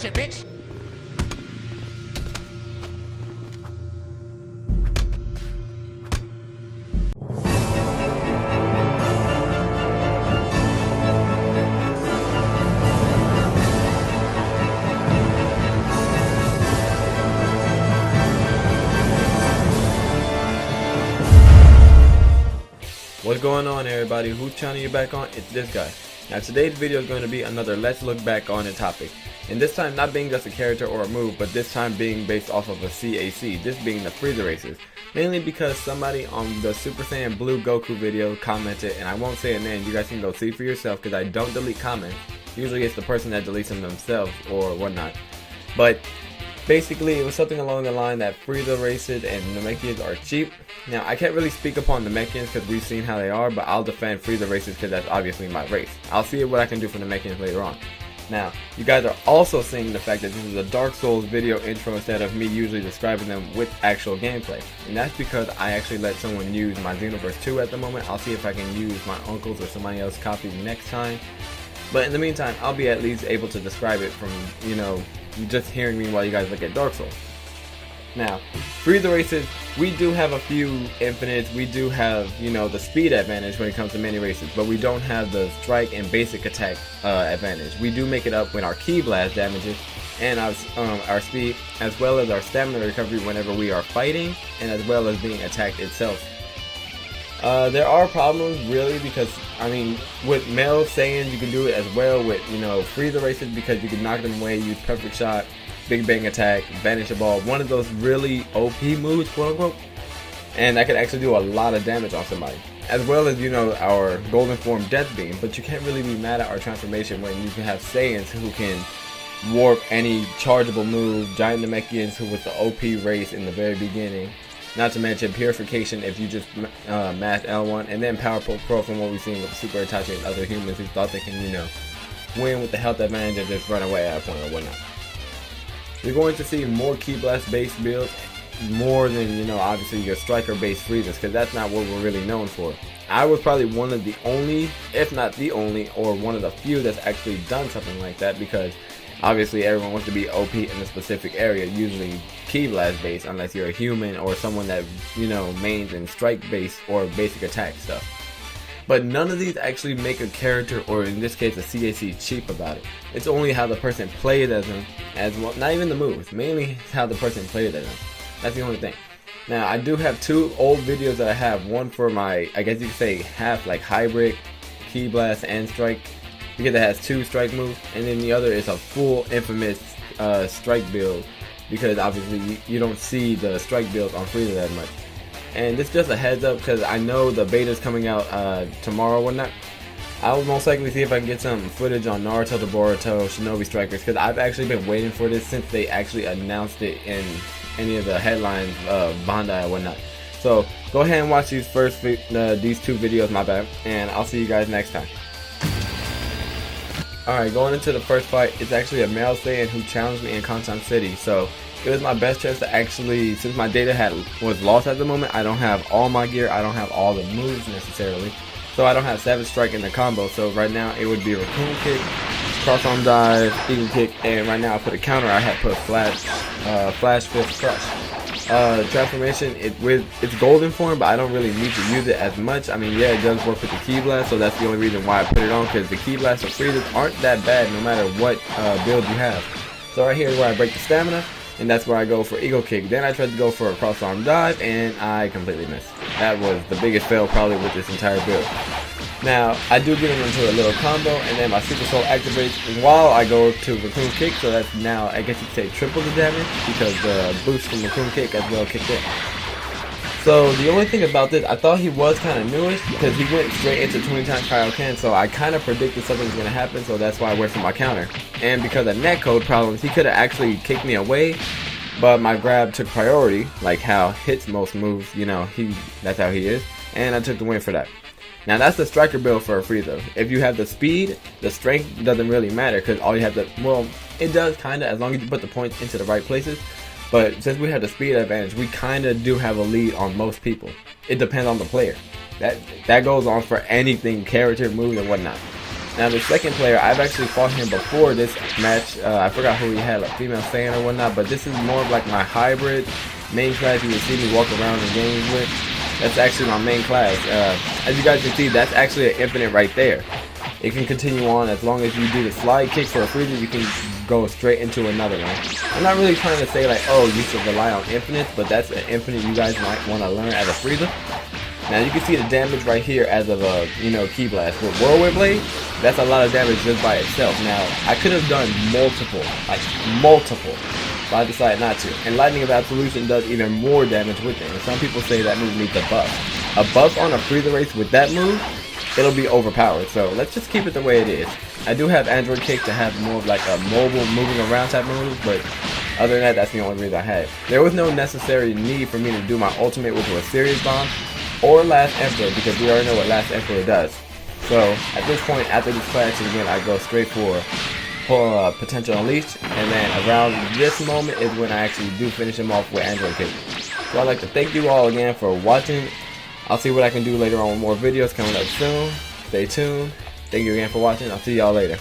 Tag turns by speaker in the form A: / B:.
A: it, bitch.
B: What's going on, everybody? Whose channel you back on? It's this guy. Now today's video is going to be another let's look back on a topic, and this time not being just a character or a move, but this time being based off of a CAC, this being the Frieza races. Mainly because somebody on the Super Saiyan Blue Goku video commented, and I won't say a name, you guys can go see for yourself because I don't delete comments. Usually it's the person that deletes them themselves or whatnot. But basically, it was something along the line that Frieza races and Namekians are cheap. Now, I can't really speak upon Namekians because we've seen how they are, but I'll defend Frieza races because that's obviously my race. I'll see what I can do for Namekians later on. Now, you guys are also seeing the fact that this is a Dark Souls video intro instead of me usually describing them with actual gameplay. And that's because I actually let someone use my Xenoverse 2 at the moment. I'll see if I can use my uncle's or somebody else's copy next time. But in the meantime, I'll be at least able to describe it from, just hearing me while you guys look at Dark Souls. Now, Frieza races, we do have a few infinites, we do have, the speed advantage when it comes to many races, but we don't have the strike and basic attack advantage. We do make it up when our Ki Blast damages, and our speed, as well as our stamina recovery whenever we are fighting, and as well as being attacked itself. There are problems really because, with male Saiyans you can do it as well with, Frieza races because you can knock them away, use perfect shot, big bang attack, vanish a ball, one of those really OP moves, quote unquote, and that could actually do a lot of damage on somebody. As well as, our golden form death beam, but you can't really be mad at our transformation when you can have Saiyans who can warp any chargeable move, giant Namekians who was the OP race in the very beginning. Not to mention Purification if you just mash L1, and then Powerful Pro from what we've seen with Super Itachi and other humans who thought they can, win with the health advantage and just run away at a point or whatnot. You're going to see more Ki Blast based builds, more than, obviously your striker based Friezas, because that's not what we're really known for. I was probably one of the only, if not the only, or one of the few that's actually done something like that, because obviously everyone wants to be OP in a specific area, usually Ki Blast based, unless you're a human or someone that, mains in strike based or basic attack stuff. But none of these actually make a character, or in this case a CAC, cheap about it. It's only how the person played as them, as well, not even the moves, mainly how the person played as them. That's the only thing. Now, I do have two old videos that I have, one for my, I guess you could say half like hybrid Ki Blast and strike, because it has two strike moves, and then the other is a full infamous strike build, because obviously you don't see the strike build on Frieza that much. And this is just a heads up because I know the beta's coming out tomorrow or whatnot. I'll most likely see if I can get some footage on Naruto, the Boruto, Shinobi Strikers, because I've actually been waiting for this since they actually announced it in any of the headlines of Bandai or whatnot. So go ahead and watch these these two videos, my bad, and I'll see you guys next time. Alright, going into the first fight, it's actually a male Saiyan who challenged me in Kantan City, so it was my best chance to actually, since my data was lost at the moment, I don't have all my gear, I don't have all the moves necessarily, so I don't have Savage Strike in the combo, so right now it would be Raccoon Kick, Cross Arm Dive, Eagle Kick, and right now I put a counter, I had put Flash Fist Crush. Transformation, it's golden form, but I don't really need to use it as much. Yeah, it does work with the Ki Blast, so that's the only reason why I put it on, because the Ki Blast of Frieza aren't that bad no matter what build you have. So right here is where I break the stamina, and that's where I go for Eagle Kick. Then I tried to go for a Cross Arm Dive, and I completely missed. That was the biggest fail probably with this entire build. Now, I do get into a little combo, and then my Super Soul activates while I go to Raccoon Kick, so that's now, I guess you could say, triple the damage, because the boost from Raccoon Kick as well kicked in. So, the only thing about this, I thought he was kind of newish, because he went straight into 20 times Kaioken, so I kind of predicted something was going to happen, so that's why I went for my counter. And because of netcode problems, he could have actually kicked me away, but my grab took priority, like how hits most moves, that's how he is, and I took the win for that. Now that's the striker build for a Frieza. If you have the speed, the strength doesn't really matter because all you have to, well, it does kinda as long as you put the points into the right places. But since we have the speed advantage, we kinda do have a lead on most people. It depends on the player. That goes on for anything, character, moves, and whatnot. Now the second player, I've actually fought him before this match. I forgot who he had, like female Saiyan or whatnot, but this is more of like my hybrid main class you would see me walk around in games with. That's actually my main class. As you guys can see, that's actually an infinite right there. It can continue on as long as you do the slide kick for a Frieza, you can go straight into another one. I'm not really trying to say like, oh, you should rely on infinites, but that's an infinite you guys might want to learn as a Frieza. Now you can see the damage right here as of a, Ki Blast. With Whirlwind Blade, that's a lot of damage just by itself. Now, I could have done multiple, but I decided not to. And Lightning of Absolution does even more damage with it. And some people say that move needs a buff. A buff on a Frieza race with that move, it'll be overpowered. So let's just keep it the way it is. I do have Android Kick to have more of like a mobile, moving around type move, but other than that, that's the only reason I had. There was no necessary need for me to do my ultimate, which was Series Bomb, or Last Emperor, because we already know what Last Emperor does. So at this point, after this clash again, I go straight for Potential Unleashed, and then around this moment is when I actually do finish him off with Android Kick. So I'd like to thank you all again for watching. I'll see what I can do later on with more videos coming up soon. Stay tuned. Thank you again for watching. I'll see y'all later.